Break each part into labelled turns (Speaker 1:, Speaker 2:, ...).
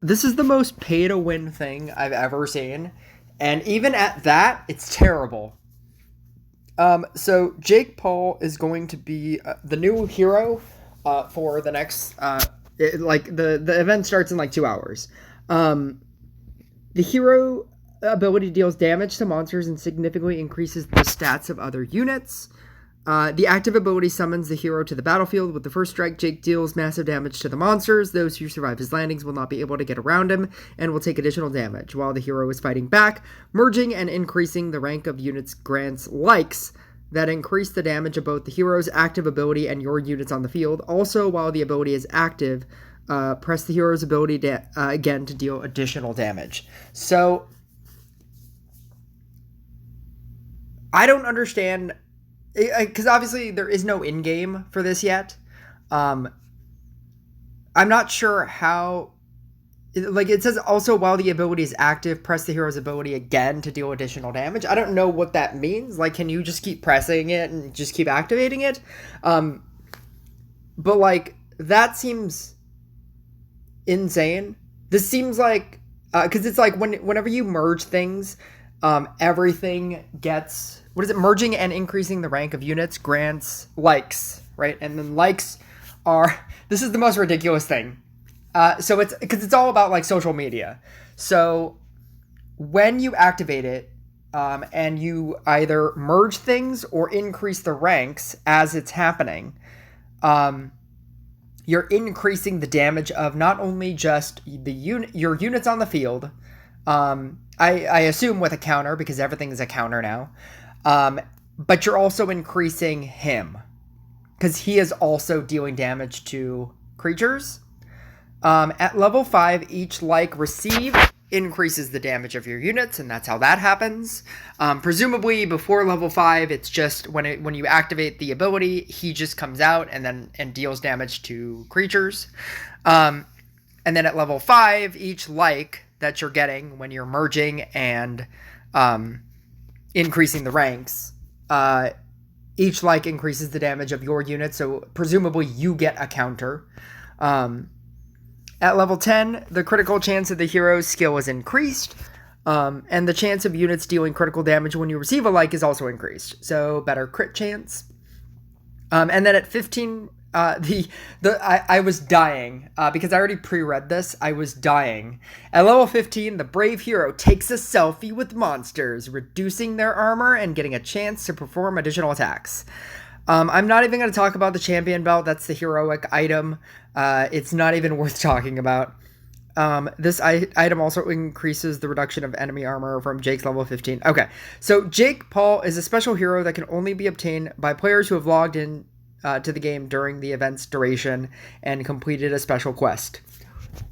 Speaker 1: This is the most pay to win thing I've ever seen. And even at that, it's terrible. So Jake Paul is going to be the new hero for the next the event starts in like 2 hours. Um, the hero ability deals damage to monsters and significantly increases the stats of other units. The active ability summons the hero to the battlefield. With the first strike, Jake deals massive damage to the monsters. Those who survive his landings will not be able to get around him and will take additional damage. While the hero is fighting back, merging and increasing the rank of units grants likes that increase the damage of both the hero's active ability and your units on the field. Also, while the ability is active, press the hero's ability again to deal additional damage. So, I don't understand because obviously there is no in-game for this yet. Um, I'm not sure how. Like it says, also while the ability is active, press the hero's ability again to deal additional damage. I don't know what that means. Like, can you just keep pressing it and just keep activating it? But like that seems insane. This seems like because it's like whenever you merge things, everything gets what is it? Merging and increasing the rank of units grants likes, right? And then likes are this is the most ridiculous thing. So it's because it's all about like social media. So when you activate it, and you either merge things or increase the ranks as it's happening, you're increasing the damage of not only just your units on the field. I assume with a counter because everything is a counter now. But you're also increasing him because he is also dealing damage to creatures. At level 5, each like receive increases the damage of your units, and that's how that happens. Presumably before level 5, it's just when you activate the ability, he just comes out and deals damage to creatures. And then at level 5, each like that you're getting when you're merging and increasing the ranks, each like increases the damage of your unit, so presumably you get a counter. At level 10, the critical chance of the hero's skill is increased, and the chance of units dealing critical damage when you receive a like is also increased, so better crit chance. And then at 15, I was dying because I already pre-read this. I was dying. At level 15, the brave hero takes a selfie with monsters, reducing their armor and getting a chance to perform additional attacks. I'm not even going to talk about the champion belt. That's the heroic item. It's not even worth talking about. This item also increases the reduction of enemy armor from Jake's level 15. Okay, so Jake Paul is a special hero that can only be obtained by players who have logged in to the game during the event's duration and completed a special quest.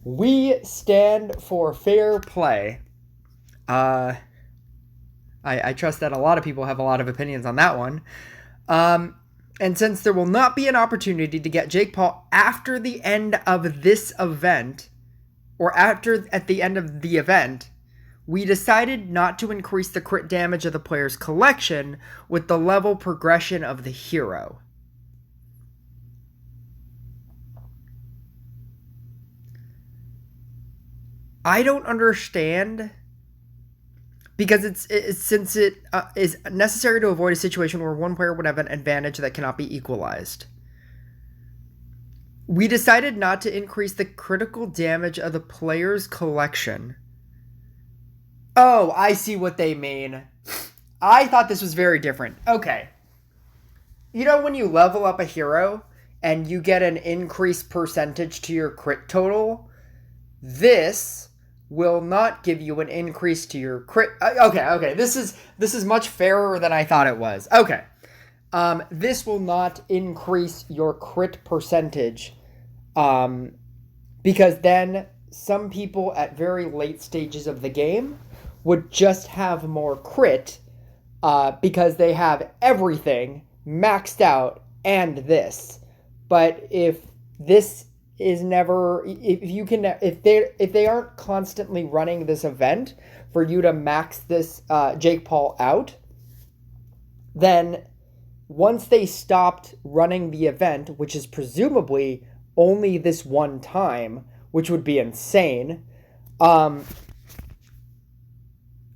Speaker 1: We stand for fair play. I trust that a lot of people have a lot of opinions on that one. And since there will not be an opportunity to get Jake Paul after the end of this event, or at the end of the event, we decided not to increase the crit damage of the player's collection with the level progression of the hero. I don't understand because since it is necessary to avoid a situation where one player would have an advantage that cannot be equalized. We decided not to increase the critical damage of the player's collection. Oh, I see what they mean. I thought this was very different. Okay. You know when you level up a hero and you get an increased percentage to your crit total? This will not give you an increase to your crit. Okay. This is much fairer than I thought it was. Okay. This will not increase your crit percentage, because then some people at very late stages of the game would just have more crit, because they have everything maxed out and this. But if this is never, if they aren't constantly running this event for you to max this Jake Paul out, then once they stopped running the event, which is presumably only this one time, which would be insane, Um,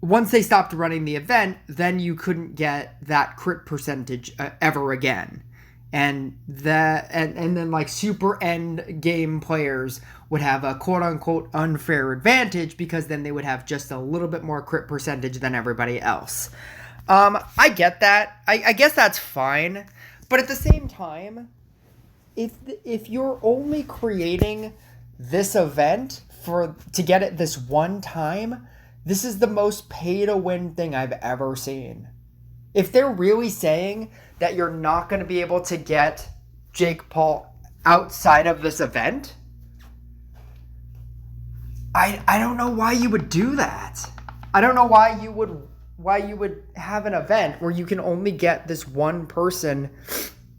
Speaker 1: once they stopped running the event, then you couldn't get that crit percentage ever again. And then like super end game players would have a quote unquote unfair advantage because then they would have just a little bit more crit percentage than everybody else. I get that. I guess that's fine. But at the same time, if you're only creating this event to get it this one time, this is the most pay to win thing I've ever seen. If they're really saying that you're not going to be able to get Jake Paul outside of this event, I don't know why you would do that. I don't know why you would have an event where you can only get this one person.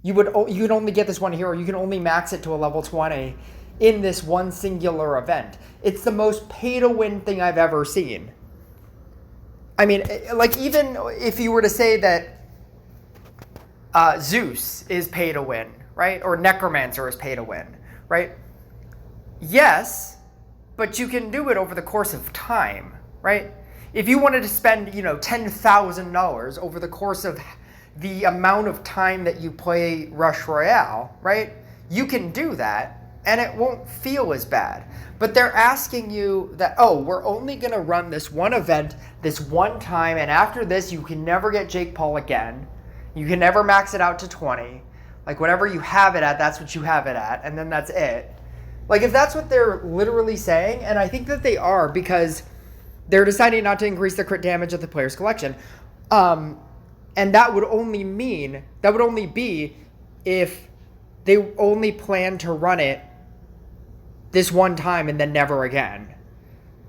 Speaker 1: You could only get this one hero. You can only max it to a level 20 in this one singular event. It's the most pay to win thing I've ever seen. I mean, like, even if you were to say that Zeus is pay to win, right? Or Necromancer is pay to win, right? Yes, but you can do it over the course of time, right? If you wanted to spend, $10,000 over the course of the amount of time that you play Rush Royale, right? You can do that, and it won't feel as bad. But they're asking you that, we're only going to run this one event this one time, and after this, you can never get Jake Paul again. You can never max it out to 20. Like, whatever you have it at, that's what you have it at, and then that's it. Like, if that's what they're literally saying, and I think that they are, because they're deciding not to increase the crit damage of the player's collection, and that would only be if they only plan to run it this one time and then never again.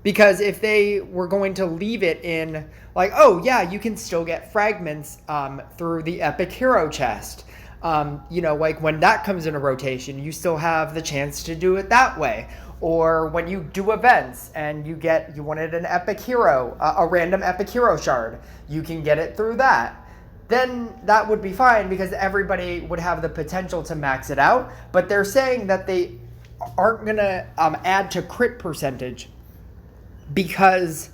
Speaker 1: Because if they were going to leave it in, like, you can still get fragments through the Epic Hero chest. Like when that comes into rotation, you still have the chance to do it that way. Or when you do events and you wanted an Epic Hero, a random Epic Hero shard, you can get it through that. Then that would be fine because everybody would have the potential to max it out. But they're saying that they aren't going to add to crit percentage because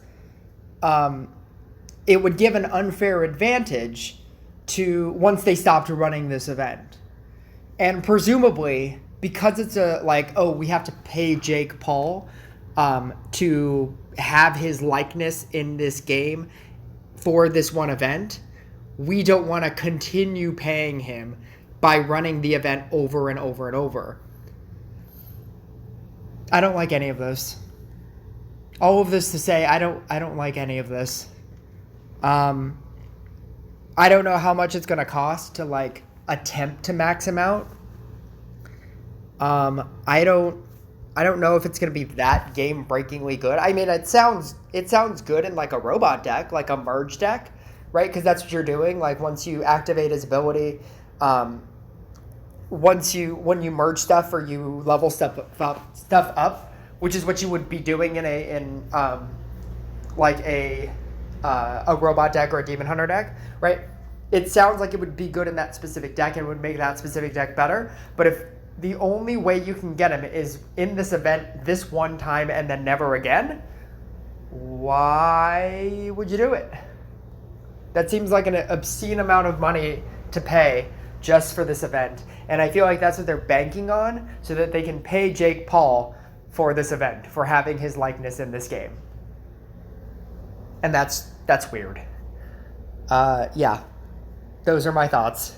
Speaker 1: it would give an unfair advantage to once they stopped running this event. And presumably, because it's we have to pay Jake Paul to have his likeness in this game for this one event, we don't want to continue paying him by running the event over and over and over. I don't like any of this. All of this to say, I don't like any of this. I don't know how much it's going to cost to attempt to max him out. I don't know if it's going to be that game-breakingly good. I mean, it sounds good in a robot deck, like a merge deck, right? Because that's what you're doing. Like once you activate his ability, when you merge stuff or you level stuff up, which is what you would be doing in a robot deck or a demon hunter deck, right? It sounds like it would be good in that specific deck and would make that specific deck better. But if the only way you can get him is in this event this one time and then never again, why would you do it? That seems like an obscene amount of money to pay just for this event. And I feel like that's what they're banking on so that they can pay Jake Paul for this event, for having his likeness in this game. And that's weird. Those are my thoughts.